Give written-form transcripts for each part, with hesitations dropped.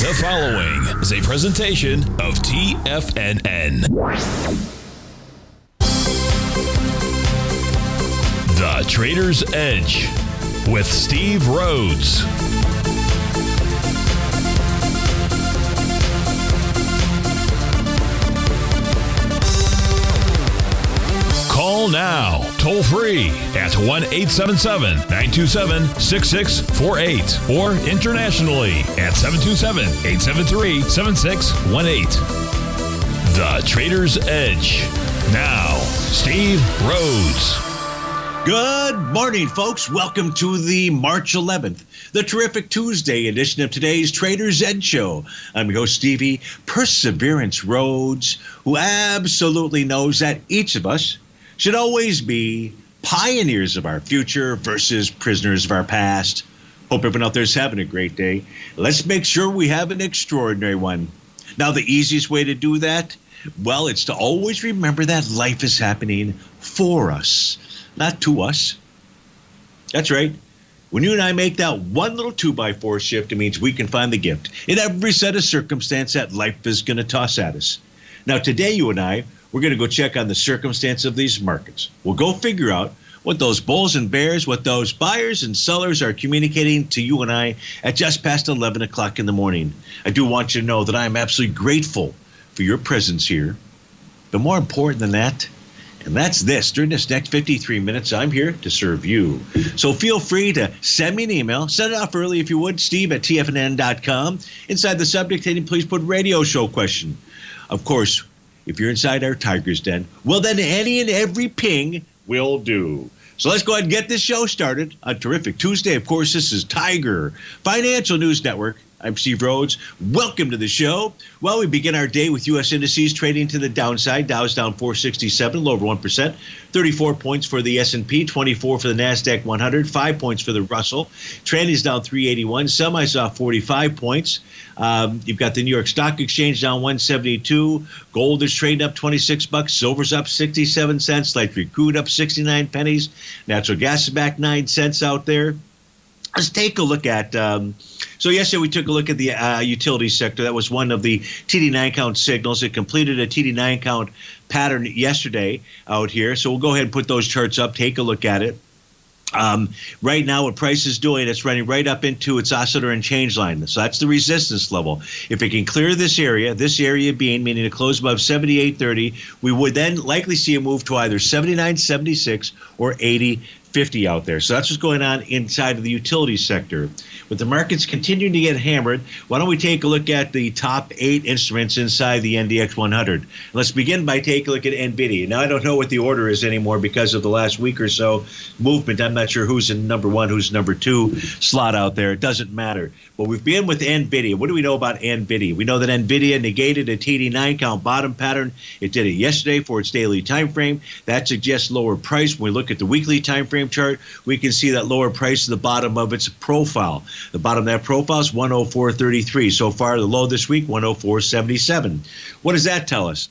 The following is a presentation of TFNN. The Trader's Edge with Steve Rhodes. Call now, toll free at 1-877-927-6648 or internationally at 727-873-7618. The Trader's Edge. Now, Steve Rhodes. Good morning, folks. Welcome to the March 11th, the terrific Tuesday edition of today's Trader's Edge Show. I'm your host, Stevie Perseverance Rhodes, who absolutely knows that each of us should always be pioneers of our future versus prisoners of our past. Hope everyone out there is having a great day. Let's make sure we have an extraordinary one. Now, the easiest way to do that, well, it's to always remember that life is happening for us, not to us. That's right. When you and I make that one little 2x4 shift, it means we can find the gift in every set of circumstance that life is going to toss at us. Now, today, you and I, we're going to go check on the circumstance of these markets. We'll go figure out what those bulls and bears, what those buyers and sellers are communicating to you and I at just past 11 o'clock in the morning. I do want you to know that I'm absolutely grateful for your presence here. But more important than that, and that's this, during this next 53 minutes, I'm here to serve you. So feel free to send me an email. Send it off early if you would, steve@tfnn.com. Inside the subject heading, please put radio show question. Of course, if you're inside our Tiger's Den, well, then any and every ping will do. So let's go ahead and get this show started on terrific Tuesday. Of course, this is Tiger Financial News Network. I'm Steve Rhodes. Welcome to the show. Well, we begin our day with U.S. indices trading to the downside. Dow's down 467, low over 1%. 34 points for the S&P, 24 for the NASDAQ 100, 5 points for the Russell. Trend is down 381. Semis off 45 points. You've got the New York Stock Exchange down 172. Gold is trading up 26 bucks. Silver's up 67 cents. Light crude up 69 pennies. Natural gas is back 9 cents out there. Let's take a look at, so yesterday we took a look at the utility sector. That was one of the TD9 count signals. It completed a TD9 count pattern yesterday out here. So we'll go ahead and put those charts up, take a look at it. Right now, what price is doing, it's running right up into its oscillator and change line. So that's the resistance level. If it can clear this area being, meaning to close above 78.30, we would then likely see a move to either 79.76 or 80.50 out there. So that's what's going on inside of the utility sector. With the markets continuing to get hammered, why don't we take a look at the top 8 instruments inside the NDX 100? Let's begin by taking a look at NVIDIA. Now, I don't know what the order is anymore because of the last week or so movement. I'm not sure who's in number 1, who's number 2 slot out there. It doesn't matter. But we've been with NVIDIA. What do we know about NVIDIA? We know that NVIDIA negated a TD9 count bottom pattern. It did it yesterday for its daily time frame. That suggests lower price. When we look at the weekly time frame chart, we can see that lower price at the bottom of its profile. The bottom of that profile is 104.33. So far, the low this week, 104.77. What does that tell us?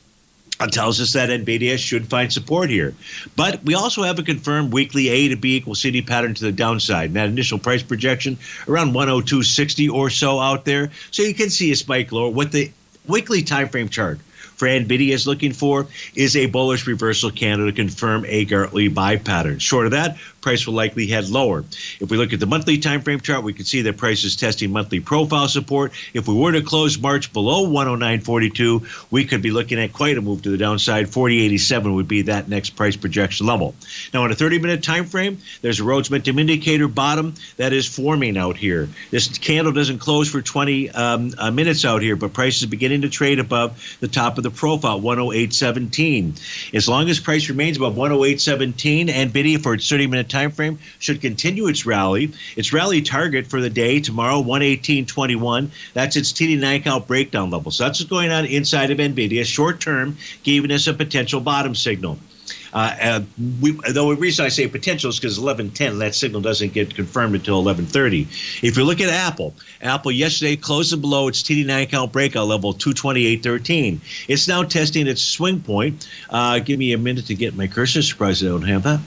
It tells us that NVIDIA should find support here. But we also have a confirmed weekly A to B equals CD pattern to the downside. And that initial price projection around 102.60 or so out there. So you can see a spike lower. What the weekly time frame chart for NVIDIA is looking for is a bullish reversal candle to confirm a Gartley buy pattern. Short of that, price will likely head lower. If we look at the monthly time frame chart, we can see that price is testing monthly profile support. If we were to close March below 109.42, we could be looking at quite a move to the downside. 40.87 would be that next price projection level. Now, on a 30-minute time frame, there's a Rhodes Momentum Indicator bottom that is forming out here. This candle doesn't close for 20 minutes out here, but price is beginning to trade above the top of the profile, 108.17. As long as price remains above 108.17, NVIDIA for its 30-minute time frame should continue its rally. Its rally target for the day tomorrow, 118.21. That's its TD9 count breakdown level. So that's what's going on inside of NVIDIA. Short term, giving us a potential bottom signal. The reason I say potential is because 11:10, that signal doesn't get confirmed until 11:30. If you look at Apple yesterday closed below its TD9 count breakout level, 228.13. It's now testing its swing point. Give me a minute to get my cursor. Surprised I don't have that.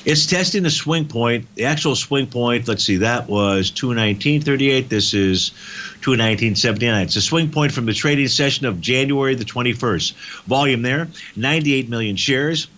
It's testing the swing point. The actual swing point, let's see, that was 219.38. This is 219.79. It's a swing point from the trading session of January the 21st. Volume there, 98 million shares.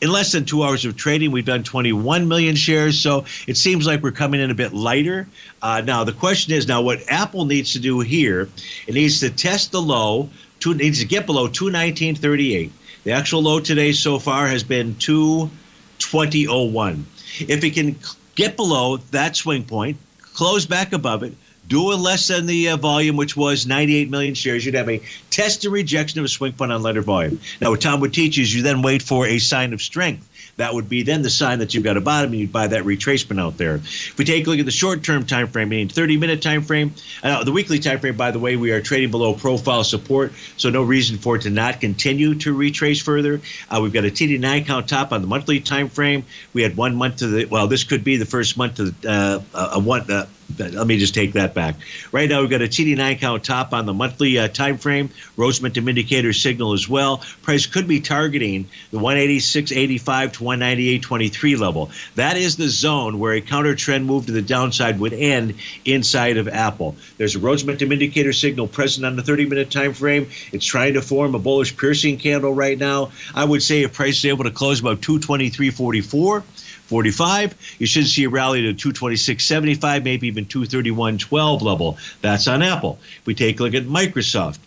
In less than 2 hours of trading, we've done 21 million shares, so it seems like we're coming in a bit lighter. Now, the question is, now what Apple needs to do here, it needs to test the low, it needs to get below 219.38. The actual low today so far has been 220.01. If it can get below that swing point, close back above it, do a less than the volume, which was 98 million shares, you'd have a test and rejection of a swing point on letter volume. Now, what Tom would teach is you then wait for a sign of strength. That would be then the sign that you've got a bottom, and you'd buy that retracement out there. If we take a look at the short-term time frame, meaning 30-minute time frame, the weekly time frame, by the way, we are trading below profile support, so no reason for it to not continue to retrace further. We've got a TD9 count top on the monthly time frame. We had 1 month to the, well, this could be the first month to the, let me just take that back. Right now, we've got a TD9 count top on the monthly time frame. Rhodes momentum indicator signal as well. Price could be targeting the 186.85 to 198.23 level. That is the zone where a counter trend move to the downside would end inside of Apple. There's a Rhodes momentum indicator signal present on the 30-minute time frame. It's trying to form a bullish piercing candle right now. I would say if price is able to close about 223.45, you should see a rally to 226.75, maybe even 231.12 level. That's on Apple. If we take a look at Microsoft.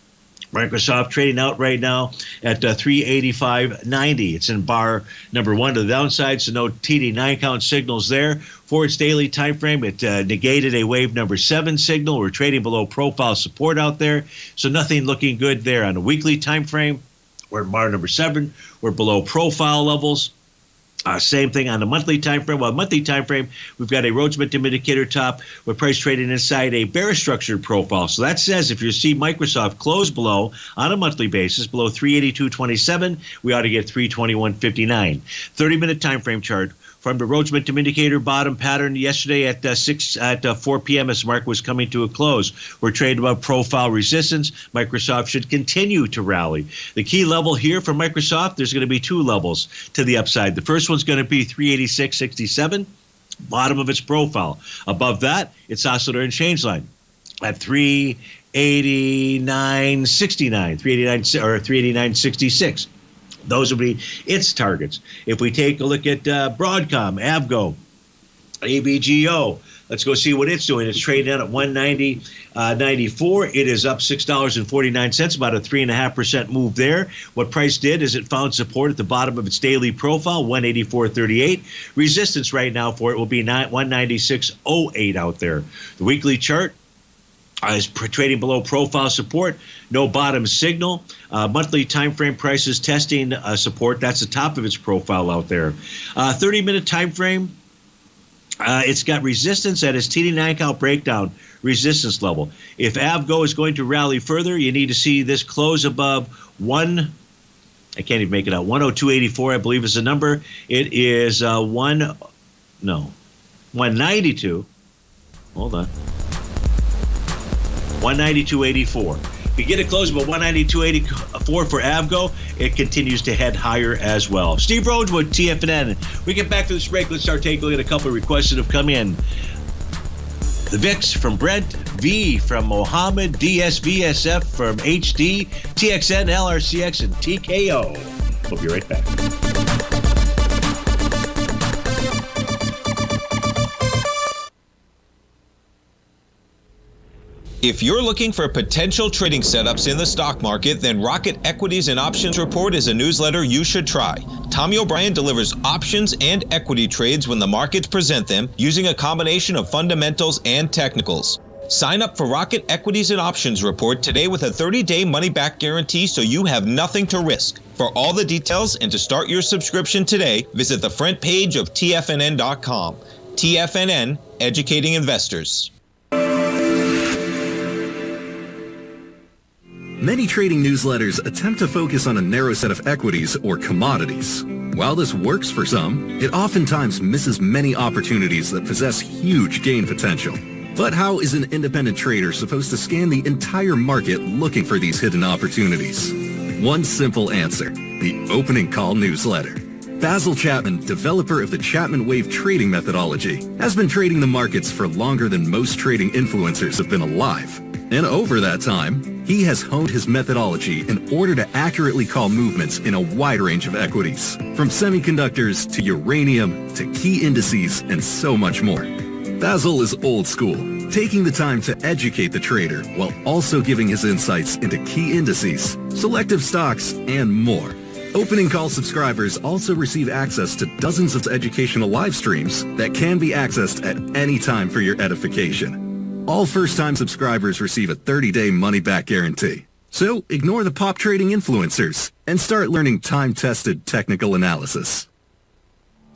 Microsoft trading out right now at 385.90. It's in bar number 1 to the downside, so no TD9 count signals there. For its daily time frame, it negated a wave number 7 signal. We're trading below profile support out there, so nothing looking good there. On a weekly time frame, we're in bar number 7. We're below profile levels. Same thing on the monthly time frame. Well, monthly time frame, we've got a Rhodes momentum indicator top with price trading inside a bearish structured profile. So that says if you see Microsoft close below on a monthly basis, below 382.27, we ought to get 321.59. 30-minute time frame chart. From the Rhodes momentum indicator bottom pattern yesterday at 4 p.m. as the market was coming to a close. We're trading above profile resistance. Microsoft should continue to rally. The key level here for Microsoft, there's going to be 2 levels to the upside. The first one's going to be 386.67, bottom of its profile. Above that, it's oscillator and change line at 389.69, 389.66. Those will be its targets. If we take a look at Broadcom, Avgo, ABGO, let's go see what it's doing. It's trading out at 190.94. It is up $6.49, about a 3.5% move there. What price did is it found support at the bottom of its daily profile, 184.38. Resistance right now for it will be 196.08 out there. The weekly chart is trading below profile support, no bottom signal. Monthly time frame prices testing support. That's the top of its profile out there. 30-minute time frame. It's got resistance at its TD9 count breakdown resistance level. If Avgo is going to rally further, you need to see this close above 102.84, I believe is the number. It is 192. Hold on. 192.84. If you get it close about 192.84 for Avgo, it continues to head higher as well. Steve Rhodes with TFNN. We get back to this break. Let's start taking a look at a couple of requests that have come in. The VIX from Brent, V from Mohammed, DSVSF from HD, TXN, LRCX, and TKO. We'll be right back. If you're looking for potential trading setups in the stock market, then Rocket Equities and Options Report is a newsletter you should try. Tommy O'Brien delivers options and equity trades when the markets present them using a combination of fundamentals and technicals. Sign up for Rocket Equities and Options Report today with a 30-day money-back guarantee so you have nothing to risk. For all the details and to start your subscription today, visit the front page of TFNN.com. TFNN, educating investors. Many trading newsletters attempt to focus on a narrow set of equities or commodities. While this works for some, it oftentimes misses many opportunities that possess huge gain potential. But how is an independent trader supposed to scan the entire market looking for these hidden opportunities? One simple answer: the Opening Call newsletter. Basil Chapman, developer of the Chapman Wave trading methodology, has been trading the markets for longer than most trading influencers have been alive. And over that time, he has honed his methodology in order to accurately call movements in a wide range of equities, from semiconductors to uranium to key indices and so much more. Basil is old school, taking the time to educate the trader while also giving his insights into key indices, selective stocks, and more. Opening call subscribers also receive access to dozens of educational live streams that can be accessed at any time for your edification. All first-time subscribers receive a 30-day money-back guarantee. So ignore the pop trading influencers and start learning time-tested technical analysis.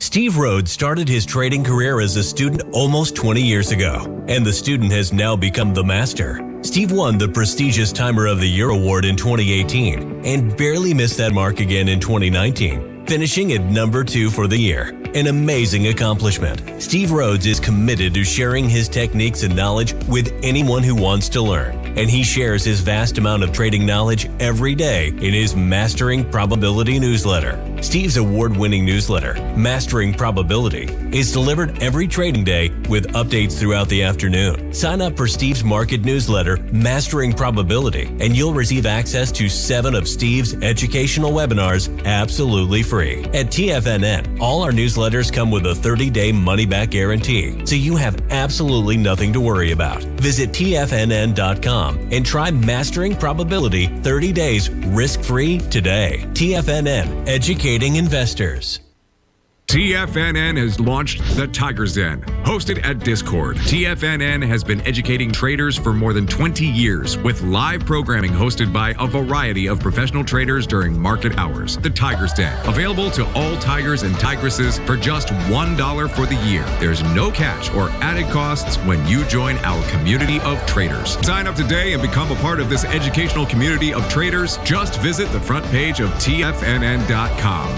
Steve Rhodes started his trading career as a student almost 20 years ago, and the student has now become the master. Steve won the prestigious Timer of the Year award in 2018 and barely missed that mark again in 2019, finishing at number 2 for the year. An amazing accomplishment. Steve Rhodes is committed to sharing his techniques and knowledge with anyone who wants to learn, and he shares his vast amount of trading knowledge every day in his Mastering Probability newsletter. Steve's award-winning newsletter, Mastering Probability, is delivered every trading day with updates throughout the afternoon. Sign up for Steve's market newsletter, Mastering Probability, and you'll receive access to 7 of Steve's educational webinars absolutely free. At TFNN, all our newsletters come with a 30-day money-back guarantee, so you have absolutely nothing to worry about. Visit TFNN.com and try Mastering Probability 30 days risk-free today. TFNN, educating investors. TFNN has launched the Tiger's Den. Hosted at Discord, TFNN has been educating traders for more than 20 years with live programming hosted by a variety of professional traders during market hours. The Tiger's Den, available to all tigers and tigresses for just $1 for the year. There's no catch or added costs when you join our community of traders. Sign up today and become a part of this educational community of traders. Just visit the front page of TFNN.com.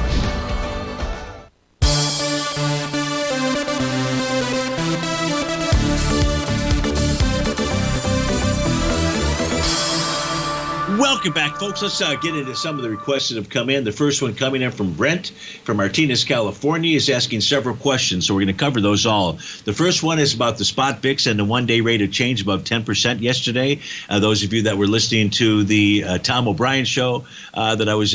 Welcome back, folks. Let's get into some of the requests that have come in. The first one coming in from Brent from Martinez, California. He's asking several questions, so we're going to cover those all. The first one is about the spot VIX and the one-day rate of change above 10% yesterday. Those of you that were listening to the Tom O'Brien show that I was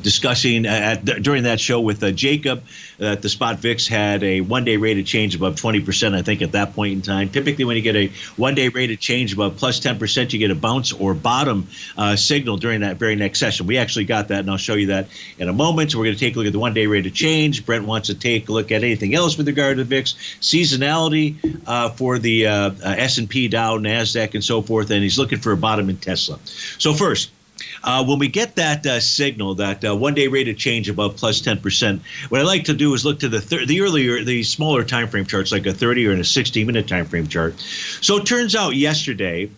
discussing during that show with Jacob, that the spot VIX had a one-day rate of change above 20%, I think, at that point in time. Typically, when you get a one-day rate of change above plus 10%, you get a bounce or bottom signal during that very next session. We actually got that, and I'll show you that in a moment. So we're going to take a look at the one-day rate of change. Brent wants to take a look at anything else with regard to the VIX, seasonality for the S&P, Dow, NASDAQ, and so forth, and he's looking for a bottom in Tesla. So first, when we get that signal, that one-day rate of change above plus 10%, what I like to do is look to the smaller time frame charts, like a 30 or a 60-minute time frame chart. So it turns out yesterday,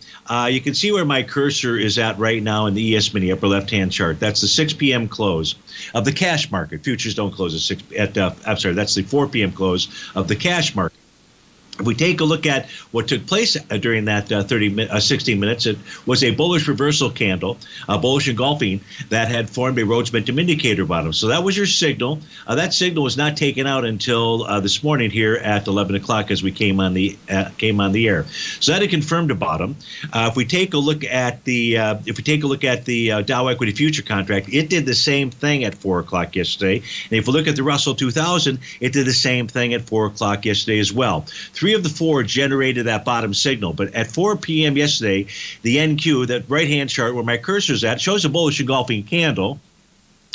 you can see where my cursor is at right now in the ES Mini upper left-hand chart. That's the 6 p.m. close of the cash market. Futures don't close that's the 4 p.m. close of the cash market. If we take a look at what took place during that 60 minutes, it was a bullish reversal candle, bullish engulfing, that had formed a Rhodes Momentum Indicator bottom. So that was your signal. That signal was not taken out until this morning here at 11 o'clock as we came on the air. So that had confirmed a bottom. If we take a look at the Dow Equity Future contract, it did the same thing at 4 o'clock yesterday. And if we look at the Russell 2000, it did the same thing at 4 o'clock yesterday as well. 3 of the 4 generated that bottom signal, but at 4 p.m. yesterday, the NQ, that right-hand chart where my cursor's at, shows a bullish engulfing candle,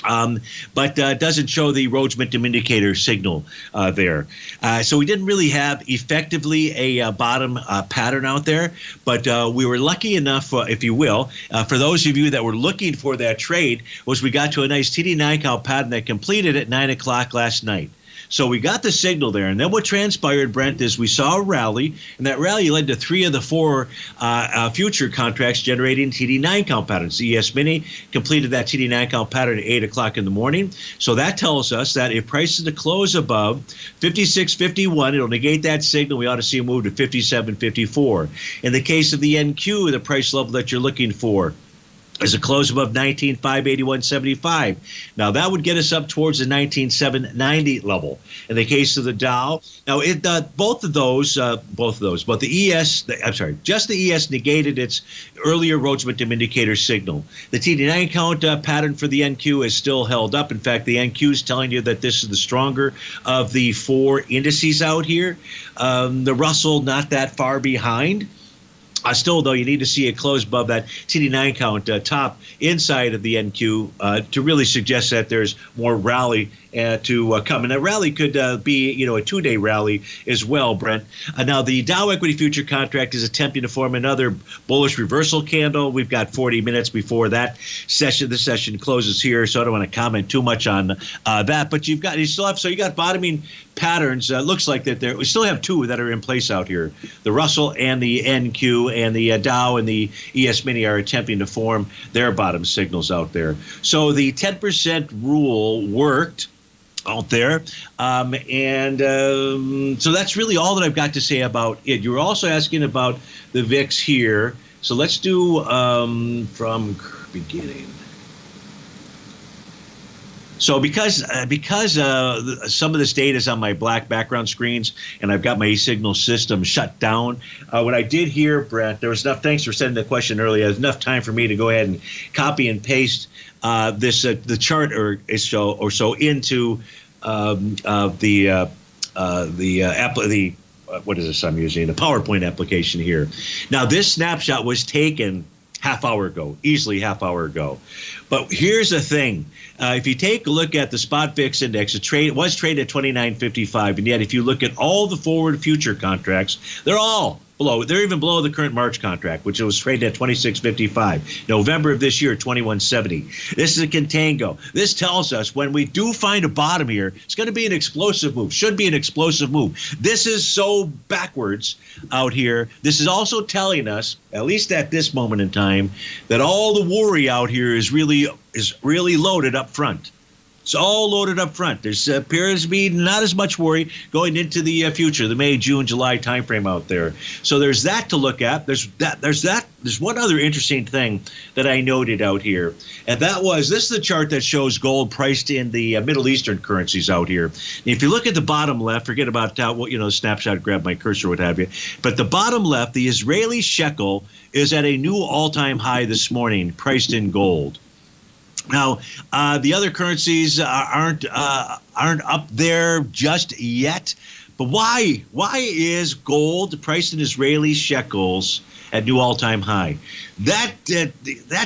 but doesn't show the Rhodes Momentum Indicator signal there. So we didn't really have effectively a bottom pattern out there, but we were lucky enough, if you will, for those of you that were looking for that trade, was we got to a nice TD9 count pattern that completed at 9 o'clock last night. So we got the signal there, and then what transpired, Brent, is we saw a rally, and that rally led to 3 of the 4 future contracts generating TD9 count patterns. The ES Mini completed that TD9 count pattern at 8 o'clock in the morning. So that tells us that if prices to close above 56.51, it'll negate that signal. We ought to see a move to 57.54. In the case of the NQ, the price level that you're looking for, There's a close above 19,581.75. Now that would get us up towards the 19,790 level. In the case of the Dow, now both of those, but the ES, just the ES negated its earlier Rhodes momentum indicator signal. The TD9 count pattern for the NQ is still held up. In fact, the NQ is telling you that this is the stronger of the four indices out here. The Russell not that far behind. Still, though, you need to see it close above that TD9 count top inside of the NQ to really suggest that there's more rally to come. And that rally could be, a two-day rally as well, Brent. Now, the Dow equity future contract is attempting to form another bullish reversal candle. We've got 40 minutes before that session. The session closes here, so I don't want to comment too much on that. But you got bottoming patterns. Looks like that we still have two that are in place out here. The Russell and the NQ, and the Dow and the ES Mini are attempting to form their bottom signals out there. So the 10% rule worked out there. So that's really all that I've got to say about it. You were also asking about the VIX here. So let's do from beginning. So because some of this data is on my black background screens and I've got my signal system shut down, what I did here, Brent, there was enough. Thanks for sending the question earlier. There's enough time for me to go ahead and copy and paste the chart or so into what is this I'm using? The PowerPoint application here. Now this snapshot was taken easily half hour ago. But here's the thing. If you take a look at the spot VIX index, it was traded at 29.55. And yet if you look at all the forward future contracts, they're all below. They're even below the current March contract, which was traded at 26.55. November of this year, 21.70. This is a contango. This tells us when we do find a bottom here, it's going to be an explosive move. Should be an explosive move. This is so backwards out here. This is also telling us, at least at this moment in time, that all the worry out here is really loaded up front. It's all loaded up front. There appears to be not as much worry going into the future, the May, June, July timeframe out there. So there's that to look at. There's one other interesting thing that I noted out here, and this is the chart that shows gold priced in the Middle Eastern currencies out here. And if you look at the bottom left, forget about snapshot, grab my cursor, what have you. But the bottom left, the Israeli shekel is at a new all-time high this morning, priced in gold. Now, the other currencies aren't up there just yet. But why? Why is gold priced in Israeli shekels at new all-time high? That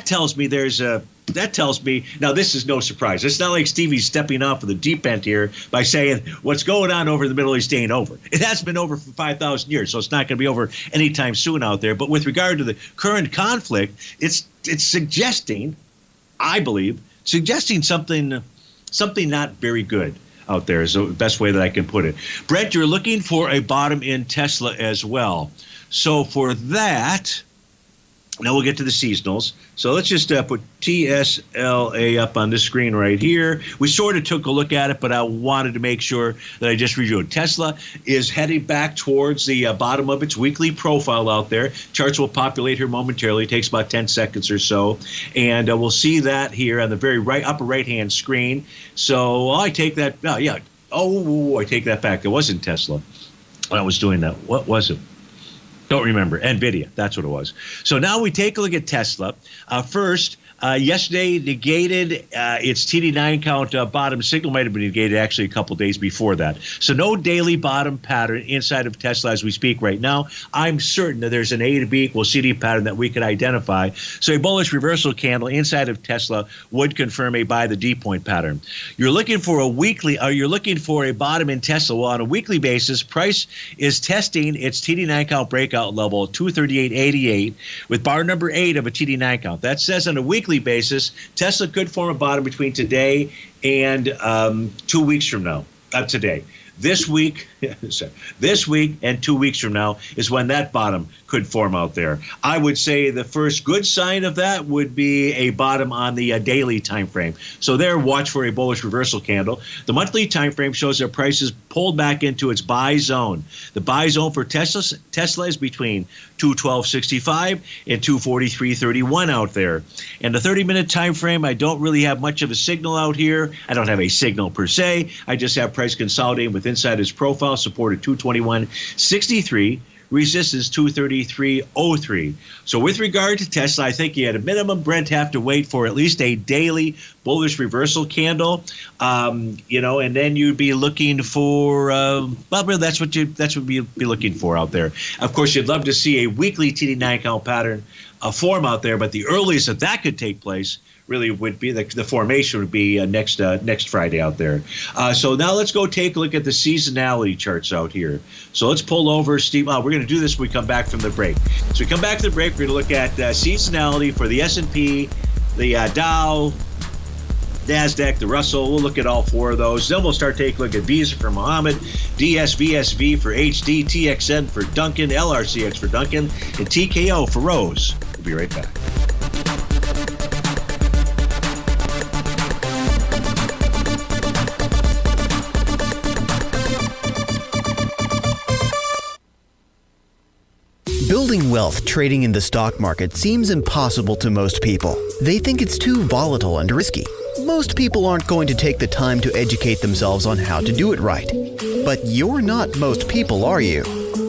tells me now this is no surprise. It's not like Stevie's stepping off of the deep end here by saying what's going on over in the Middle East ain't over. It has been over for 5,000 years, so it's not going to be over anytime soon out there. But with regard to the current conflict, it's suggesting, I believe, something not very good out there is the best way that I can put it. Brent, you're looking for a bottom in Tesla as well. So for that, now we'll get to the seasonals. So let's just put TSLA up on the screen right here. We sort of took a look at it, but I wanted to make sure that I just reviewed. Tesla is heading back towards the bottom of its weekly profile out there. Charts will populate here momentarily. It takes about 10 seconds or so. And we'll see that here on the very upper right-hand screen. So I take that. I take that back. It wasn't Tesla when I was doing that. What was it? Don't remember. NVIDIA. That's what it was. So now we take a look at Tesla. First, yesterday negated its TD9 count bottom signal. Might have been negated actually a couple days before that. So no daily bottom pattern inside of Tesla as we speak right now. I'm certain that there's an A to B equals CD pattern that we could identify. So a bullish reversal candle inside of Tesla would confirm a buy the D point pattern. You're looking for a bottom in Tesla. Well, on a weekly basis, price is testing its TD9 count breakout level 238.88 with bar number 8 of a TD9 count. That says on a weekly basis, Tesla could form a bottom between today and 2 weeks from now. Today. This week, this week and 2 weeks from now is when that bottom could form out there. I would say the first good sign of that would be a bottom on the daily time frame. So there, watch for a bullish reversal candle. The monthly time frame shows that prices pulled back into its buy zone. The buy zone for Tesla is between 212.65 and 243.31 out there. And the 30-minute time frame, I don't really have much of a signal out here. I don't have a signal per se. I just have price consolidating with inside its profile, support at 221.63, resistance 233.03. So with regard to Tesla, I think you at a minimum, Brent, have to wait for at least a daily bullish reversal candle, and then you'd be looking for that's what you'd be looking for out there. Of course, you'd love to see a weekly TD9 count pattern form out there, but the earliest that could take place really would be the formation would be next Friday out there. So now let's go take a look at the seasonality charts out here. So let's pull over, Steve. We're going to do this when we come back from the break. So we come back to the break, we're going to look at seasonality for the S&P, the Dow, NASDAQ, the Russell. We'll look at all four of those. Then we'll start taking a look at Visa for Mohammed, DSVSV for HD, TXN for Duncan, LRCX for Duncan, and TKO for Rose. We'll be right back. Building wealth trading in the stock market seems impossible to most people. They think it's too volatile and risky. Most people aren't going to take the time to educate themselves on how to do it right. But you're not most people, are you?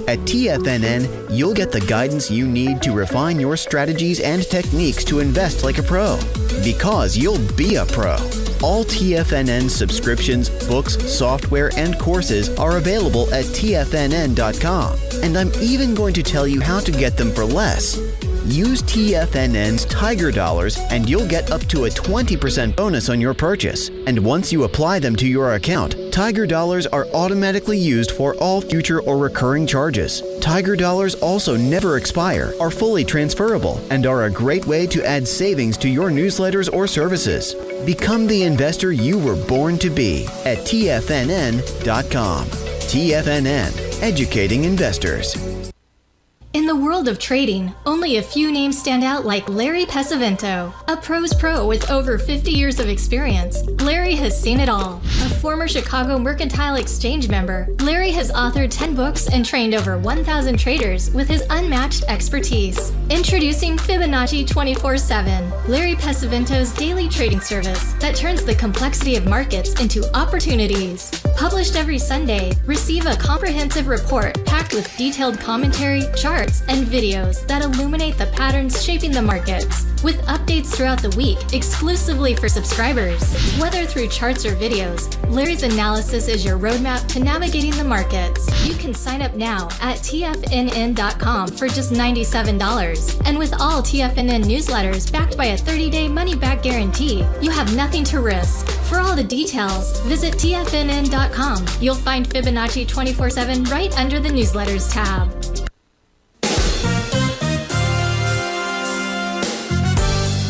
At TFNN, you'll get the guidance you need to refine your strategies and techniques to invest like a pro. Because you'll be a pro. All TFNN subscriptions, books, software, and courses are available at TFNN.com. And I'm even going to tell you how to get them for less. Use TFNN's Tiger Dollars and you'll get up to a 20% bonus on your purchase. And once you apply them to your account, Tiger Dollars are automatically used for all future or recurring charges. Tiger Dollars also never expire, are fully transferable, and are a great way to add savings to your newsletters or services. Become the investor you were born to be at TFNN.com. TFNN, educating investors. In the world of trading, only a few names stand out like Larry Pesavento, a pro's pro with over 50 years of experience. Larry has seen it all. A former Chicago Mercantile Exchange member, Larry has authored 10 books and trained over 1,000 traders with his unmatched expertise. Introducing Fibonacci 24/7, Larry Pesavento's daily trading service that turns the complexity of markets into opportunities. Published every Sunday, receive a comprehensive report packed with detailed commentary, charts, and videos that illuminate the patterns shaping the markets, with updates throughout the week exclusively for subscribers. Whether through charts or videos, Larry's analysis is your roadmap to navigating the markets. You can sign up now at TFNN.com for just $97. And with all TFNN newsletters backed by a 30-day money-back guarantee, you have nothing to risk. For all the details, visit TFNN.com. You'll find Fibonacci 24/7 right under the newsletters tab.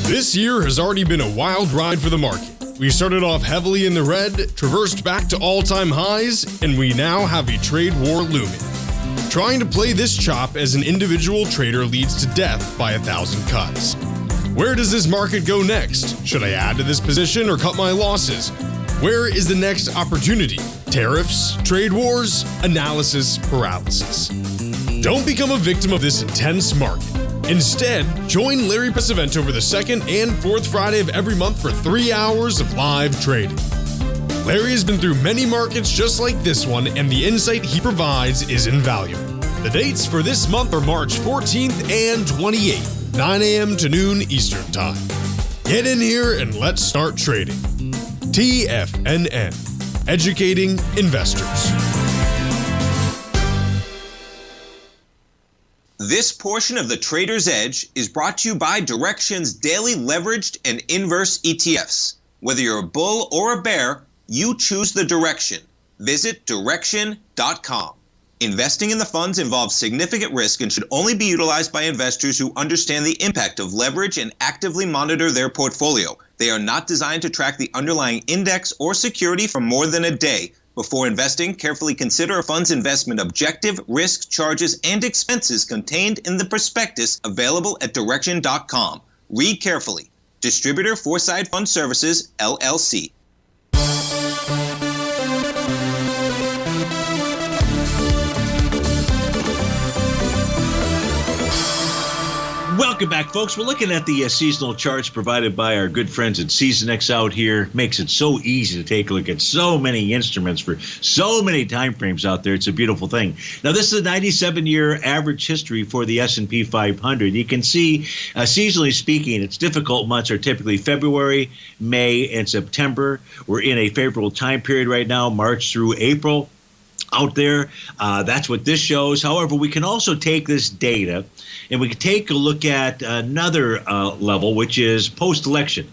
This year has already been a wild ride for the market. We started off heavily in the red, traversed back to all-time highs, and we now have a trade war looming. Trying to play this chop as an individual trader leads to death by 1,000 cuts. Where does this market go next? Should I add to this position or cut my losses? Where is the next opportunity? Tariffs, trade wars, analysis paralysis. Don't become a victim of this intense market. Instead, join Larry Pesavento over the second and fourth Friday of every month for 3 hours of live trading. Larry has been through many markets just like this one, and the insight he provides is invaluable. The dates for this month are March 14th and 28th, 9 a.m. to noon Eastern Time. Get in here and let's start trading. TFNN, educating investors. This portion of the Trader's Edge is brought to you by Direxion's daily leveraged and inverse ETFs. Whether you're a bull or a bear, you choose the direction. Visit Direxion.com. Investing in the funds involves significant risk and should only be utilized by investors who understand the impact of leverage and actively monitor their portfolio. They are not designed to track the underlying index or security for more than a day. Before investing, carefully consider a fund's investment objective, risk, charges, and expenses contained in the prospectus available at direction.com. Read carefully. Distributor Foreside Fund Services, LLC. Welcome back, folks. We're looking at the seasonal charts provided by our good friends at SeasonX out here. Makes it so easy to take a look at so many instruments for so many time frames out there. It's a beautiful thing. Now, this is a 97-year average history for the S&P 500. You can see, seasonally speaking, its difficult months are typically February, May, and September. We're in a favorable time period right now, March through April. Out there, that's what this shows. However, we can also take this data and we can take a look at another level, which is post-election.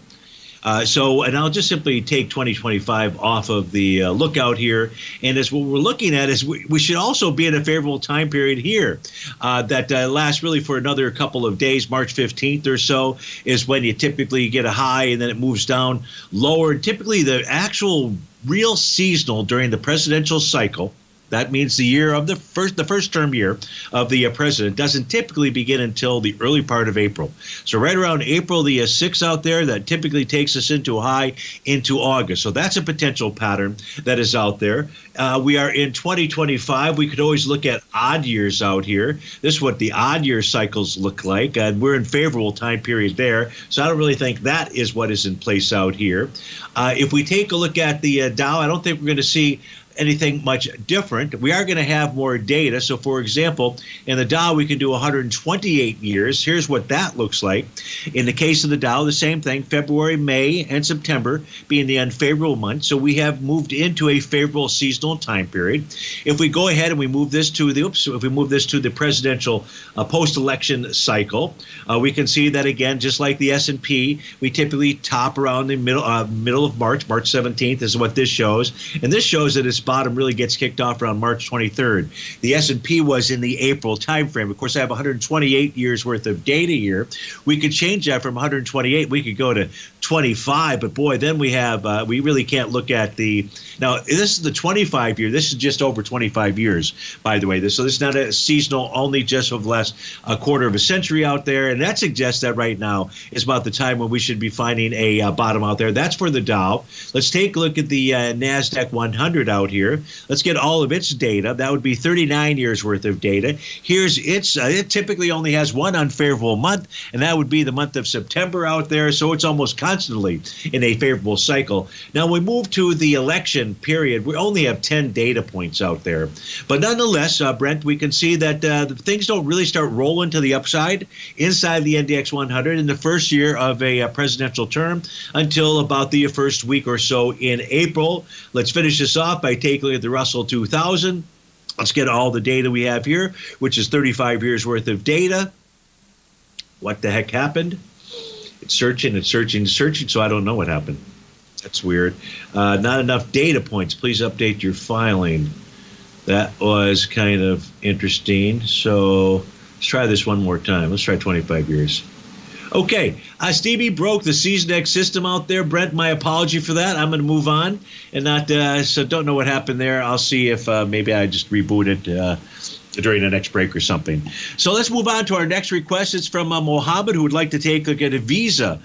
And I'll just simply take 2025 off of the lookout here. And as what we're looking at is we should also be in a favorable time period here that lasts really for another couple of days. March 15th or so is when you typically get a high and then it moves down lower. Typically, the actual real seasonal during the presidential cycle, that means the year of the first term year of the president, doesn't typically begin until the early part of April. So right around April the 6th out there, that typically takes us into a high into August. So that's a potential pattern that is out there. We are in 2025. We could always look at odd years out here. This is what the odd year cycles look like. And we're in favorable time period there. So I don't really think that is what is in place out here. If we take a look at the Dow, I don't think we're going to see anything much different. We are going to have more data. So, for example, in the Dow, we can do 128 years. Here's what that looks like. In the case of the Dow, the same thing, February, May, and September being the unfavorable months. So we have moved into a favorable seasonal time period. If we go ahead and we move this to the presidential post-election cycle, we can see that again, just like the S&P, we typically top around the middle of March. March 17th is what this shows, and this shows that its bottom really gets kicked off around March 23rd. The S&P was in the April timeframe. Of course, I have 128 years worth of data here. We could change that from 128. We could go to 25, but boy, then we have we really can't look at now this is the 25 year. This is just over 25 years, by the way. So this is not a seasonal, only just of the last quarter of a century out there, and that suggests that right now is about the time when we should be finding a bottom out there. That's for the Dow. Let's take a look at the NASDAQ 100 out here. Let's get all of its data. That would be 39 years worth of data. Here's its, it typically only has one unfavorable month, and that would be the month of September out there. So it's almost constantly in a favorable cycle. Now we move to the election period. We only have 10 data points out there. But nonetheless, Brent, we can see that things don't really start rolling to the upside inside the NDX 100 in the first year of a presidential term until about the first week or so in April. Let's finish this off by taking a look at the Russell 2000. Let's get all the data we have here, which is 35 years worth of data. What the heck happened? It's searching, so I don't know what happened. That's weird. Not enough data points. Please update your filing. That was kind of interesting. So let's try this one more time. Let's try 25 years. Okay, Stevie broke the SeasonX system out there. Brent, my apology for that. I'm going to move on and not, so don't know what happened there. I'll see if maybe I just rebooted during the next break or something. So let's move on to our next request. It's from Mohammed, who would like to take a look at a Visa.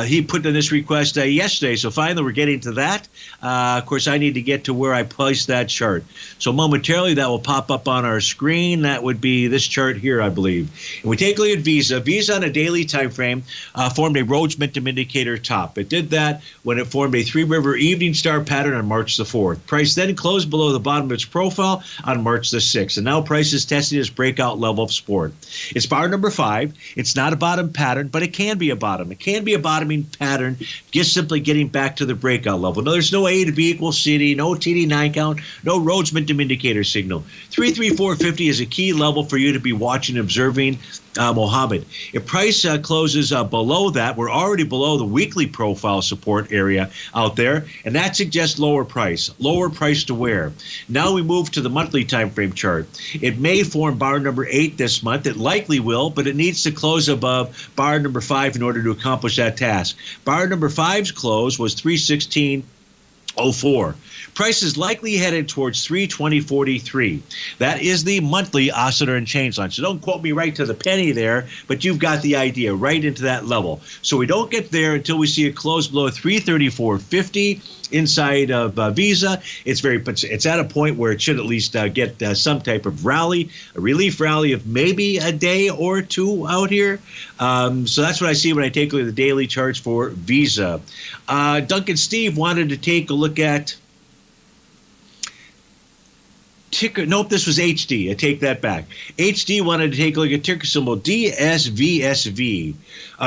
He put in this request yesterday, so finally we're getting to that. Of course, I need to get to where I placed that chart. So momentarily that will pop up on our screen. That would be this chart here, I believe. And we take a look at Visa. Visa on a daily time frame formed a Rhodes Momentum Indicator top. It did that when it formed a three-river evening star pattern on March the 4th. Price then closed below the bottom of its profile on March the 6th. And now price is testing its breakout level of support. It's bar number 5. It's not a bottom pattern, but it can be a bottom. It can be a bottoming pattern, just simply getting back to the breakout level. No, there's no A to B equals C, no TD9 count, no Rhodes Momentum Indicator signal. 33450 is a key level for you to be watching and observing. Mohammed. If price closes below that, we're already below the weekly profile support area out there, and that suggests lower price. Lower price to where? Now we move to the monthly time frame chart. It may form bar number 8 this month. It likely will, but it needs to close above bar number 5 in order to accomplish that task. Bar number 5's close was 316. 04. Price is likely headed towards 320.43. That is the monthly oscillator and change line. So don't quote me right to the penny there, but you've got the idea, right into that level. So we don't get there until we see a close below 334.50 inside of Visa. It's at a point where it should at least get some type of rally, a relief rally of maybe a day or two out here. So that's what I see when I take a look at the daily charts for Visa. Duncan Steve wanted to take a look at ticker. Nope, this was HD. I take that back. HD wanted to take a look at ticker symbol DSVSV.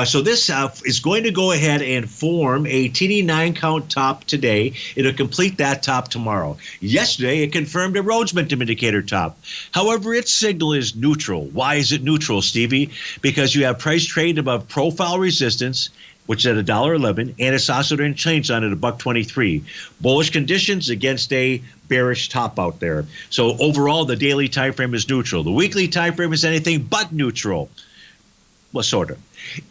So this is going to go ahead and form a TD9 count top today. It'll complete that top tomorrow. Yesterday, it confirmed a Rhodes momentum indicator top. However, its signal is neutral. Why is it neutral, Stevie? Because you have price trade above profile resistance, which is at $1.11, and its oscillator and change line at $1.23. Bullish conditions against a bearish top out there. So overall, the daily time frame is neutral. The weekly time frame is anything but neutral. Well, sort of.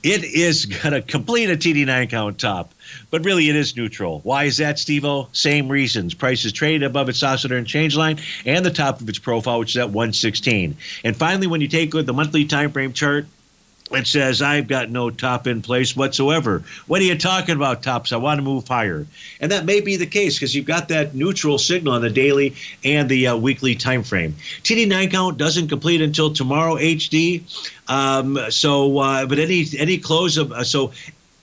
It is going to complete a TD9 count top, but really it is neutral. Why is that, Steve-O? Same reasons. Price is traded above its oscillator and change line and the top of its profile, which is at 116. And finally, when you take a look at the monthly time frame chart, it says, I've got no top in place whatsoever. What are you talking about, tops? I want to move higher. And that may be the case because you've got that neutral signal on the daily and the weekly time frame. TD9 count doesn't complete until tomorrow, HD. But any close of so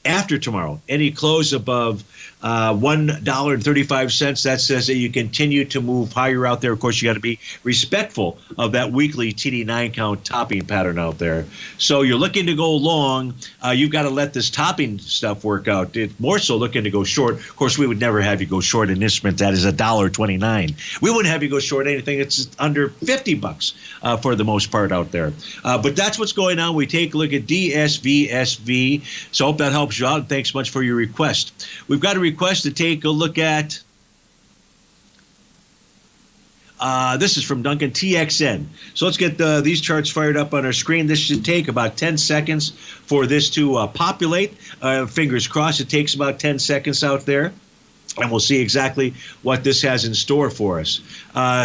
after tomorrow, any close above $1.35, that says that you continue to move higher out there. Of course, you got to be respectful of that weekly TD9 count topping pattern out there. So you're looking to go long. You've got to let this topping stuff work out. It's more so looking to go short. Of course, we would never have you go short an instrument that is $1.29. We wouldn't have you go short anything that's under $50 for the most part out there. But that's what's going on. We take a look at DSVSV. So I hope that helps you out. Thanks much for your request. We've got a request to take a look at. This is from Duncan, TXN. So let's get these charts fired up on our screen. This should take about 10 seconds for this to populate. Fingers crossed it takes about 10 seconds out there. And we'll see exactly what this has in store for us.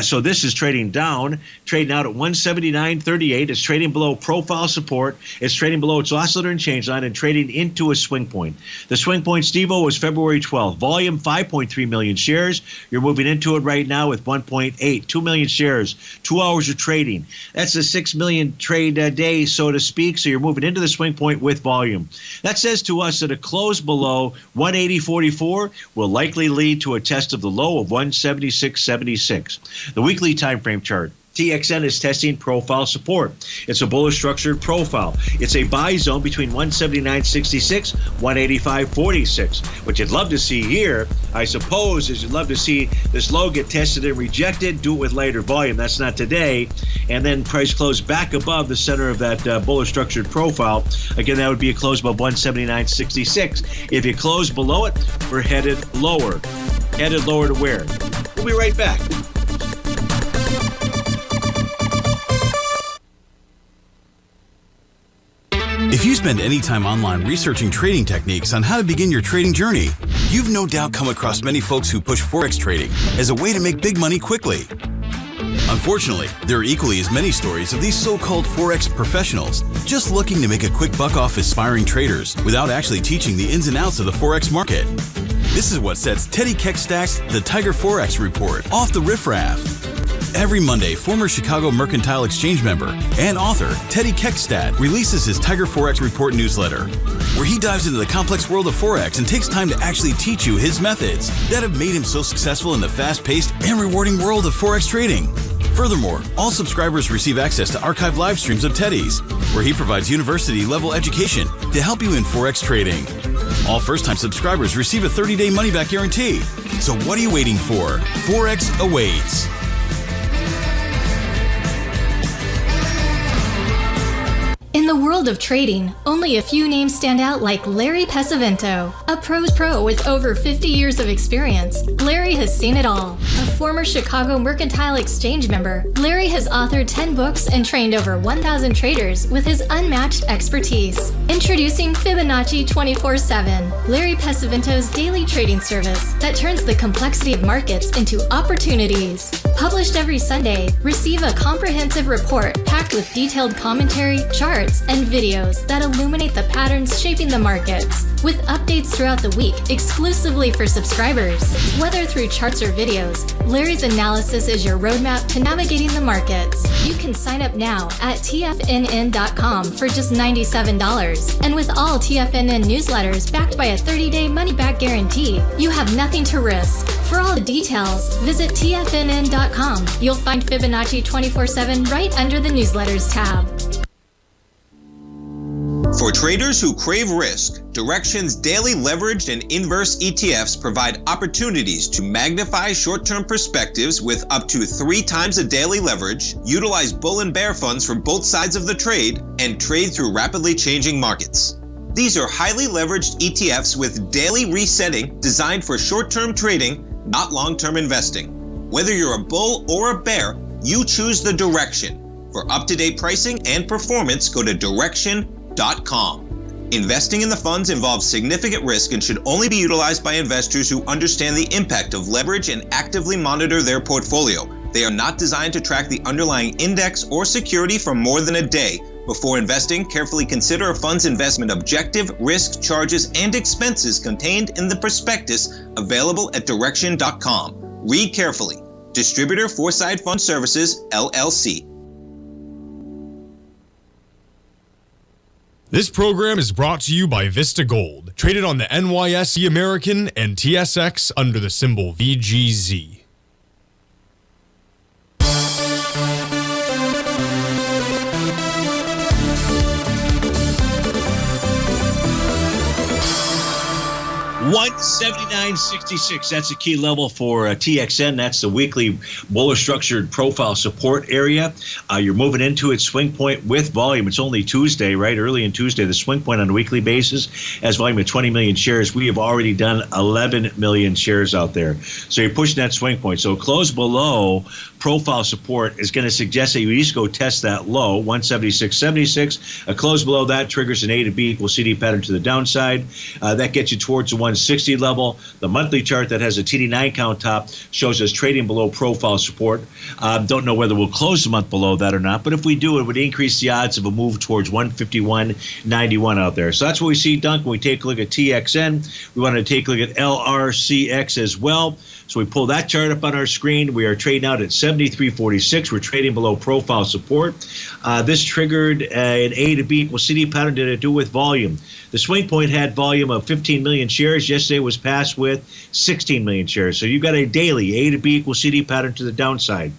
So this is trading down, trading out at 179.38. It's trading below profile support. It's trading below its oscillator and change line and trading into a swing point. The swing point, Steve-O, was February 12th. Volume, 5.3 million shares. You're moving into it right now with 1.8, 2 million shares, 2 hours of trading. That's a 6 million trade a day, so to speak. So you're moving into the swing point with volume. That says to us that a close below 180.44 will likely lead to a test of the low of 176.76. The weekly time frame chart. TXN is testing profile support. It's a bullish structured profile. It's a buy zone between 179.66, 185.46. What you'd love to see here, I suppose, is you'd love to see this low get tested and rejected. Do it with lighter volume. That's not today. And then price close back above the center of that bullish structured profile. Again, that would be a close above 179.66. If you close below it, we're headed lower. Headed lower to where? We'll be right back. If you spend any time online researching trading techniques on how to begin your trading journey, you've no doubt come across many folks who push Forex trading as a way to make big money quickly. Unfortunately, there are equally as many stories of these so-called Forex professionals just looking to make a quick buck off aspiring traders without actually teaching the ins and outs of the Forex market. This is what sets Teddy Keckstack's The Tiger Forex Report off the riffraff. Every Monday, former Chicago Mercantile Exchange member and author Teddy Keckstack releases his Tiger Forex Report newsletter, where he dives into the complex world of Forex and takes time to actually teach you his methods that have made him so successful in the fast-paced and rewarding world of Forex trading. Furthermore, all subscribers receive access to archived live streams of Teddy's, where he provides university-level education to help you in Forex trading. All first-time subscribers receive a 30-day money-back guarantee. So what are you waiting for? Forex awaits. In the world of trading, only a few names stand out like Larry Pesavento. A pro's pro with over 50 years of experience, Larry has seen it all. A former Chicago Mercantile Exchange member, Larry has authored 10 books and trained over 1,000 traders with his unmatched expertise. Introducing Fibonacci 24/7, Larry Pesavento's daily trading service that turns the complexity of markets into opportunities. Published every Sunday, receive a comprehensive report packed with detailed commentary, charts, and videos that illuminate the patterns shaping the markets, with updates throughout the week exclusively for subscribers. Whether through charts or videos, Larry's analysis is your roadmap to navigating the markets. You can sign up now at TFNN.com for just $97. And with all TFNN newsletters backed by a 30-day money-back guarantee, you have nothing to risk. For all the details, visit TFNN.com. You'll find Fibonacci 24/7 right under the newsletters tab. For traders who crave risk, Direxion's daily leveraged and inverse ETFs provide opportunities to magnify short-term perspectives with up to 3 times a daily leverage, utilize bull and bear funds from both sides of the trade, and trade through rapidly changing markets. These are highly leveraged ETFs with daily resetting designed for short-term trading, not long-term investing. Whether you're a bull or a bear, you choose the Direxion. For up-to-date pricing and performance, go to Direxion.com. Investing in the funds involves significant risk and should only be utilized by investors who understand the impact of leverage and actively monitor their portfolio. They are not designed to track the underlying index or security for more than a day. Before investing, carefully consider a fund's investment objective, risk, charges, and expenses contained in the prospectus available at Direxion.com. Read carefully. Distributor Foreside Fund Services, LLC. This program is brought to you by Vista Gold, traded on the NYSE American and TSX under the symbol VGZ. $179.66. That's the key level for TXN. That's the weekly Bowler structured profile support area. You're moving into it swing point with volume. It's only Tuesday, right? Early in Tuesday. The swing point on a weekly basis has volume of 20 million shares. We have already done 11 million shares out there. So you're pushing that swing point. So close below profile support is going to suggest that you at least go test that low, 176.76. A close below that triggers an A to B equals CD pattern to the downside. That gets you towards the 160 level. The monthly chart that has a TD9 count top shows us trading below profile support. Don't know whether we'll close the month below that or not, but if we do, it would increase the odds of a move towards 151.91 out there. So that's what we see, Dunk. When we take a look at TXN, we want to take a look at LRCX as well. So we pull that chart up on our screen. We are trading out at 73.46. We're trading below profile support. This triggered an A to B equals CD pattern. Did it do with volume? The swing point had volume of 15 million shares. Yesterday was passed with 16 million shares. So you've got a daily A to B equals CD pattern to the downside.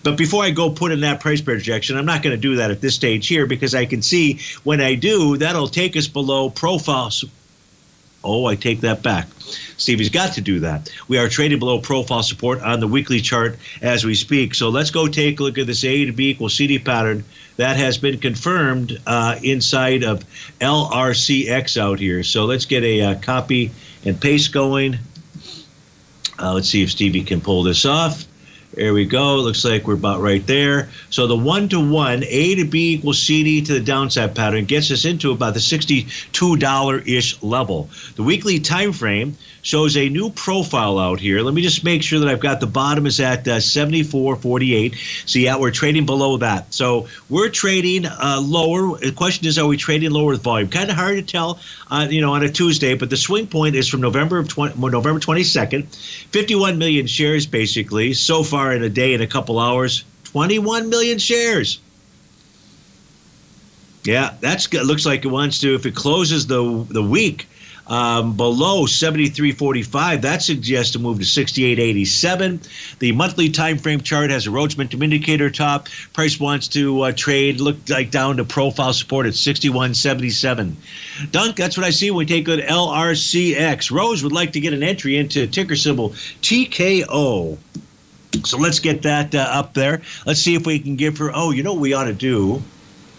But before I go put in that price projection, I'm not going to do that at this stage here because I can see when I do, that'll take us below profile. Oh, I take that back. Stevie's got to do that. We are trading below profile support on the weekly chart as we speak. So let's go take a look at this A to B equals CD pattern that has been confirmed inside of LRCX out here. So let's get a copy and paste going. Let's see if Stevie can pull this off. There we go. Looks like we're about right there. So the 1-to-1 A to B equals CD to the downside pattern gets us into about the $62-ish level. The weekly time frame shows a new profile out here. Let me just make sure that I've got the bottom is at 74.48. So yeah, we're trading below that. So we're trading lower. The question is, are we trading lower with volume? Kind of hard to tell, on a Tuesday, but the swing point is from November 22nd. 51 million shares basically so far in a day, in a couple hours. 21 million shares. Yeah, looks like it wants to, if it closes the week below 73.45, that suggests a move to 68.87. The monthly time frame chart has a Rhodes Momentum Indicator top. Price wants to trade, look like down to profile support at 61.77. Dunk, that's what I see when we take a look at LRCX. Rose would like to get an entry into ticker symbol TKO. So let's get that up there. Let's see if we can give her, what we ought to do.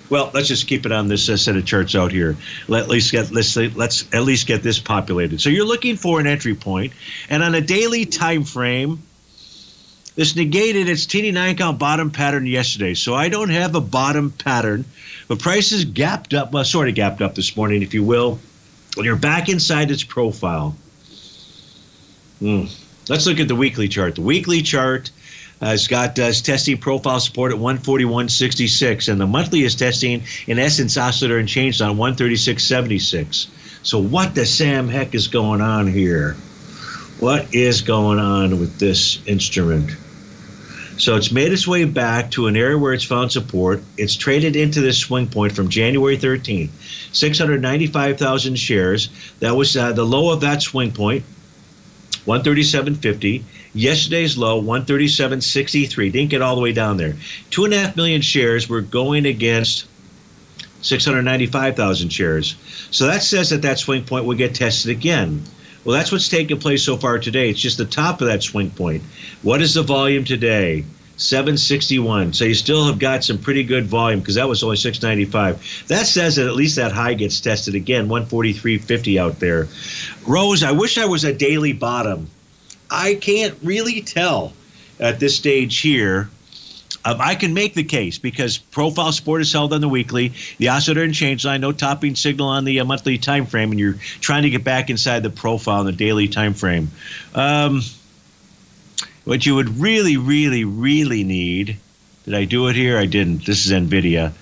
Well, let's just keep it on this set of charts out here. Let's at least get this populated. So you're looking for an entry point, and on a daily time frame, this negated its TD9 count bottom pattern yesterday. So I don't have a bottom pattern, but prices gapped up, well, sort of gapped up this morning, if you will. When you're back inside its profile. Let's look at the weekly chart. The weekly chart has got testing profile support at 141.66, and the monthly is testing, in essence, oscillator and change on 136.76. So what the Sam heck is going on here? What is going on with this instrument? So it's made its way back to an area where it's found support. It's traded into this swing point from January 13th, 695,000 shares. That was the low of that swing point, 137.50. Yesterday's low, 137.63. Didn't get all the way down there. 2.5 million shares were going against 695,000 shares. So that says that swing point will get tested again. Well, that's what's taken place so far today. It's just the top of that swing point. What is the volume today? 761. So you still have got some pretty good volume because that was only 695. That says that at least that high gets tested again, 143.50 out there. Rose, I wish I was a daily bottom. I can't really tell at this stage here. I can make the case because profile support is held on the weekly, the oscillator and change line, no topping signal on the monthly time frame, and you're trying to get back inside the profile on the daily time frame. What you would really, really, really need, did I do it here? I didn't. This is NVIDIA.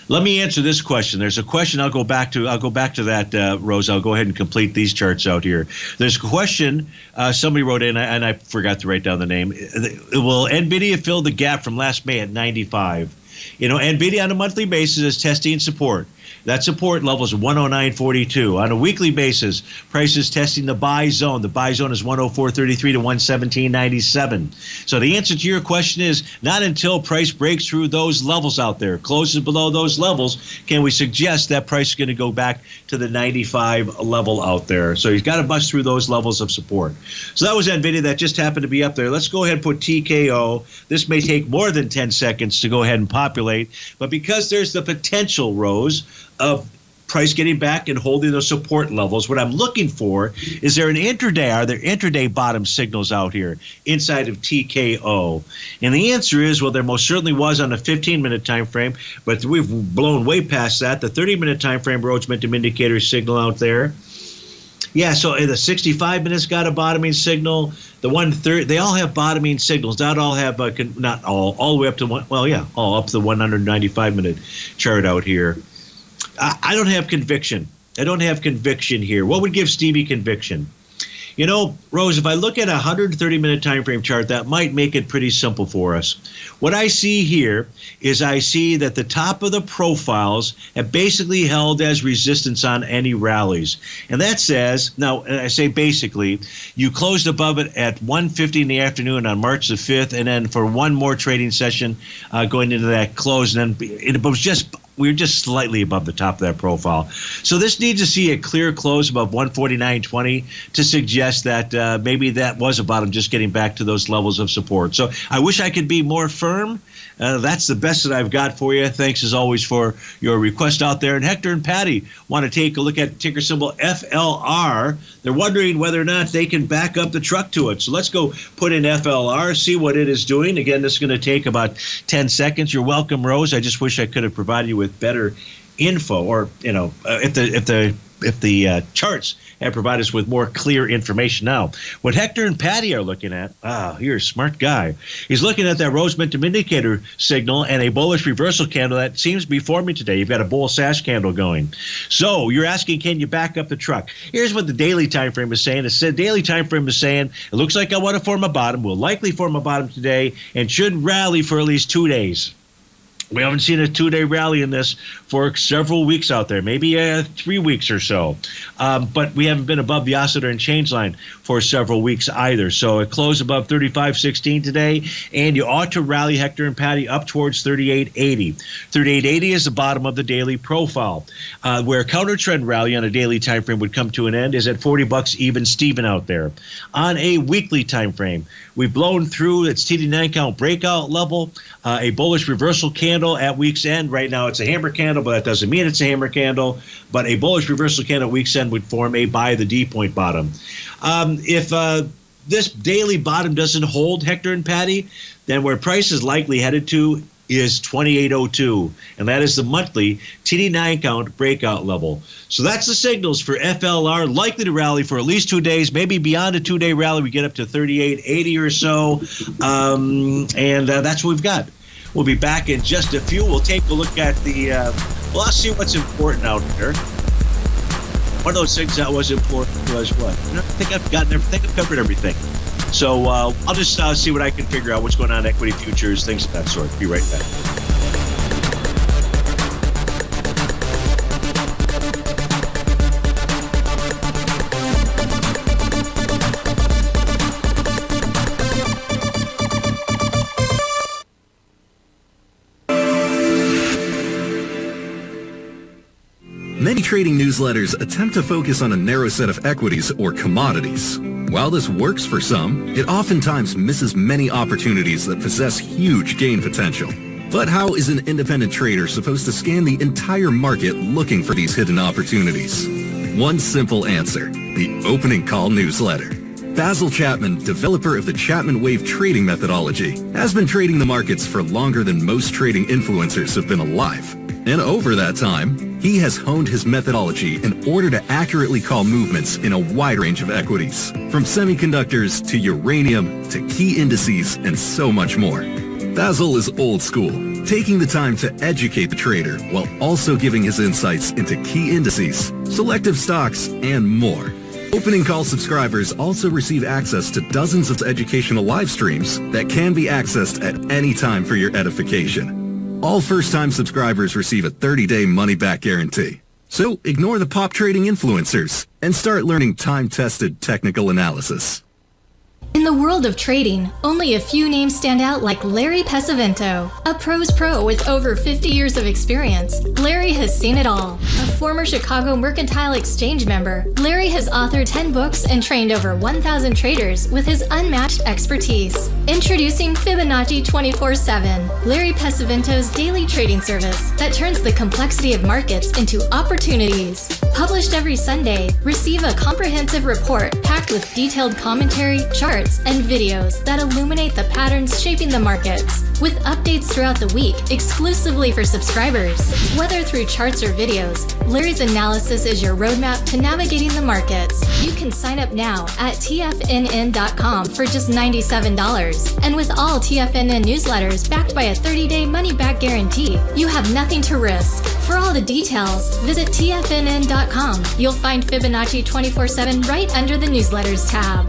Let me answer this question. There's a question. I'll go back to that, Rose. I'll go ahead and complete these charts out here. There's a question somebody wrote in, and I forgot to write down the name. Will NVIDIA fill the gap from last May at 95? You know, NVIDIA on a monthly basis is testing support. That support level is 109.42. On a weekly basis, price is testing the buy zone. The buy zone is 104.33 to 117.97. So the answer to your question is not until price breaks through those levels out there, closes below those levels, can we suggest that price is going to go back to the 95 level out there. So he's got to bust through those levels of support. So that was NVIDIA. That just happened to be up there. Let's go ahead and put TKO. This may take more than 10 seconds to go ahead and populate, but because there's the potential, Rose, of price getting back and holding those support levels, what I'm looking for is there an intraday? Are there intraday bottom signals out here inside of TKO? And the answer is, well, there most certainly was on a 15-minute time frame, but we've blown way past that. The 30-minute time frame, Rhodes momentum indicator signal out there. Yeah, so the 65 minutes got a bottoming signal. The 130, they all have bottoming signals. Not all have, not all the way up to all up to the 195-minute chart out here. I don't have conviction. I don't have conviction here. What would give Stevie conviction? You know, Rose, if I look at a 130-minute time frame chart, that might make it pretty simple for us. What I see here is I see that the top of the profiles have basically held as resistance on any rallies. And that says, now I say basically, you closed above it at 1:50 in the afternoon on March the 5th, and then for one more trading session going into that close, and then it was just we were just slightly above the top of that profile. So this needs to see a clear close above 149.20 to suggest that maybe that was a bottom, just getting back to those levels of support. So I wish I could be more firm. That's the best that I've got for you. Thanks, as always, for your request out there. And Hector and Patty want to take a look at ticker symbol FLR. They're wondering whether or not they can back up the truck to it. So let's go put in FLR, see what it is doing. Again, this is going to take about 10 seconds. You're welcome, Rose. I just wish I could have provided you with better info, or if the charts have provided us with more clear information. Now, what Hector and Patty are looking at, you're a smart guy. He's looking at that Rhodes momentum indicator signal and a bullish reversal candle that seems to be forming today. You've got a bull sash candle going. So you're asking, can you back up the truck? Here's what the daily time frame is saying. The daily time frame is saying, it looks like I want to form a bottom, will likely form a bottom today, and should rally for at least 2 days. We haven't seen a 2-day rally in this for several weeks out there, maybe 3 weeks or so. But we haven't been above the oscillator and change line for several weeks either. So it closed above 35.16 today, and you ought to rally Hector and Patty up towards 38.80. 38.80 is the bottom of the daily profile. Where counter trend rally on a daily time frame would come to an end is at $40 even Steven out there. On a weekly time frame, we've blown through its TD9 count breakout level, a bullish reversal candle at week's end. Right now it's a hammer candle, but that doesn't mean it's a hammer candle. But a bullish reversal candle at week's end would form a buy the D point bottom. If this daily bottom doesn't hold, Hector and Patty, then where price is likely headed to is 28.02, and that is the monthly TD9 count breakout level. So that's the signals for FLR, likely to rally for at least 2 days, maybe beyond a 2-day rally. We get up to 38.80 or so, and that's what we've got. We'll be back in just a few. We'll take a look at the, let's see what's important out there. One of those things that was important was what? I think I've gotten everything. I've covered everything. So I'll just see what I can figure out, what's going on in equity futures, things of that sort. Be right back. Many trading newsletters attempt to focus on a narrow set of equities or commodities. While this works for some, it oftentimes misses many opportunities that possess huge gain potential. But how is an independent trader supposed to scan the entire market looking for these hidden opportunities? One simple answer: the opening call newsletter. Basil Chapman, developer of the Chapman Wave trading methodology, has been trading the markets for longer than most trading influencers have been alive. And over that time, he has honed his methodology in order to accurately call movements in a wide range of equities, from semiconductors to uranium to key indices and so much more. Basil is old school, taking the time to educate the trader while also giving his insights into key indices, selective stocks, and more. Opening call subscribers also receive access to dozens of educational live streams that can be accessed at any time for your edification. All first-time subscribers receive a 30-day money-back guarantee. So ignore the pop trading influencers and start learning time-tested technical analysis. In the world of trading, only a few names stand out like Larry Pesavento, a pros pro with over 50 years of experience. Larry has seen it all. A former Chicago Mercantile Exchange member, Larry has authored 10 books and trained over 1,000 traders with his unmatched expertise. Introducing Fibonacci 24/7, Larry Pesavento's daily trading service that turns the complexity of markets into opportunities. Published every Sunday, receive a comprehensive report packed with detailed commentary, charts, and videos that illuminate the patterns shaping the markets, with updates throughout the week exclusively for subscribers. Whether through charts or videos, Larry's analysis is your roadmap to navigating the markets. You can sign up now at TFNN.com for just $97. And with all TFNN newsletters backed by a 30-day money-back guarantee, you have nothing to risk. For all the details, visit TFNN.com. You'll find Fibonacci 24/7 right under the newsletters tab.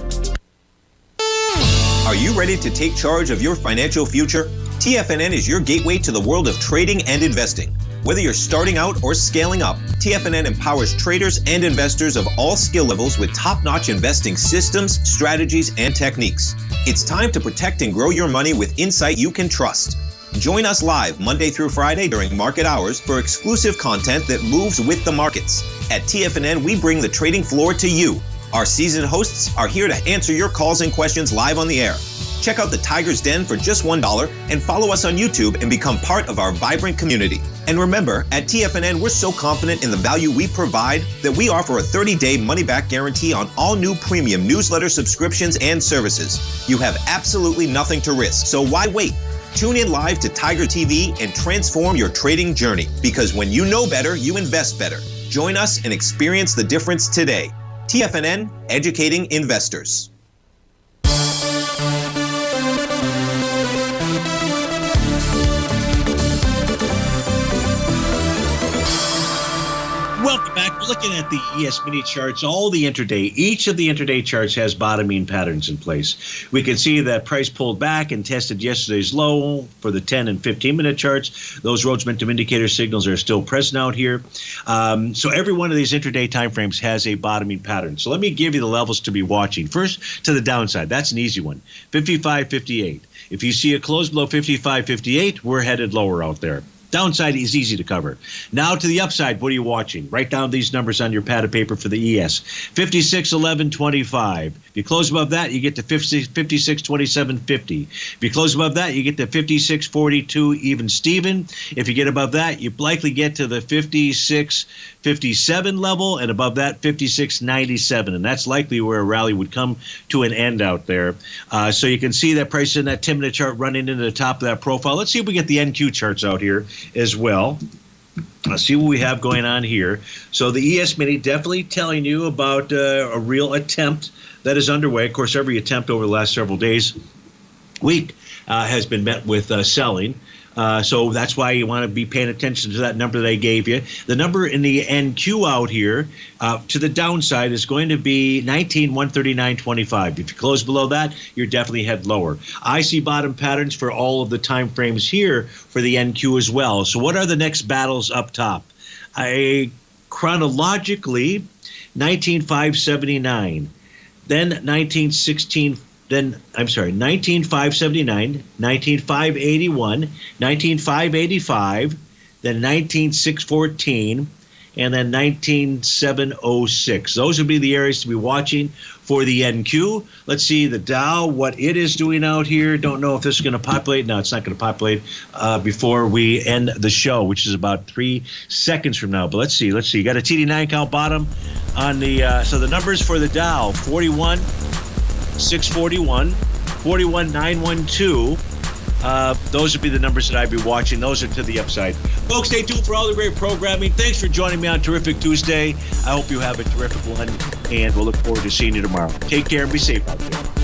Are you ready to take charge of your financial future? TFNN is your gateway to the world of trading and investing. Whether you're starting out or scaling up, TFNN empowers traders and investors of all skill levels with top-notch investing systems, strategies, and techniques. It's time to protect and grow your money with insight you can trust. Join us live Monday through Friday during market hours for exclusive content that moves with the markets. At TFNN, we bring the trading floor to you. Our seasoned hosts are here to answer your calls and questions live on the air. Check out the Tiger's Den for just $1 and follow us on YouTube and become part of our vibrant community. And remember, at TFNN, we're so confident in the value we provide that we offer a 30-day money-back guarantee on all new premium newsletter subscriptions and services. You have absolutely nothing to risk, so why wait? Tune in live to Tiger TV and transform your trading journey, because when you know better, you invest better. Join us and experience the difference today. TFNN, educating investors. welcome back. We're looking at the ES mini charts, all the intraday. Each of the intraday charts has bottoming patterns in place. We can see that price pulled back and tested yesterday's low for the 10 and 15-minute charts. Those Rhodes Momentum Indicator signals are still present out here. So every one of these intraday timeframes has a bottoming pattern. So let me give you the levels to be watching. First, to the downside. That's an easy one. 55.58. If you see a close below 55.58, we're headed lower out there. Downside is easy to cover. Now to the upside, what are you watching? Write down these numbers on your pad of paper for the ES. 56.11.25. If you close above that, you get to 56.27.50. If you close above that, you get to 56.42 even Steven. If you get above that, you likely get to the 56.57 level, and above that, 56.97. And that's likely where a rally would come to an end out there. So you can see that price in that 10-minute chart running into the top of that profile. Let's see if we get the NQ charts out here as well. Let's see what we have going on here. So the ES Mini definitely telling you about a real attempt that is underway. Of course, every attempt over the last several week has been met with selling. So that's why you want to be paying attention to that number that I gave you. The number in the NQ out here to the downside is going to be 19,139.25. If you close below that, you're definitely head lower. I see bottom patterns for all of the time frames here for the NQ as well. So what are the next battles up top? Chronologically, 19,579, then 19,579, 19,581, 19,585, then 19,614, and then 19,706. Those would be the areas to be watching for the NQ. Let's see the Dow, what it is doing out here. Don't know if this is going to populate. No, it's not going to populate before we end the show, which is about 3 seconds from now. But let's see. You got a TD9 count bottom on the so the numbers for the Dow, 41,641, 41,912. Those would be the numbers that I'd be watching. Those are to the upside. Folks, stay tuned for all the great programming. Thanks for joining me on Terrific Tuesday. I hope you have a terrific one, and we'll look forward to seeing you tomorrow. Take care and be safe out there.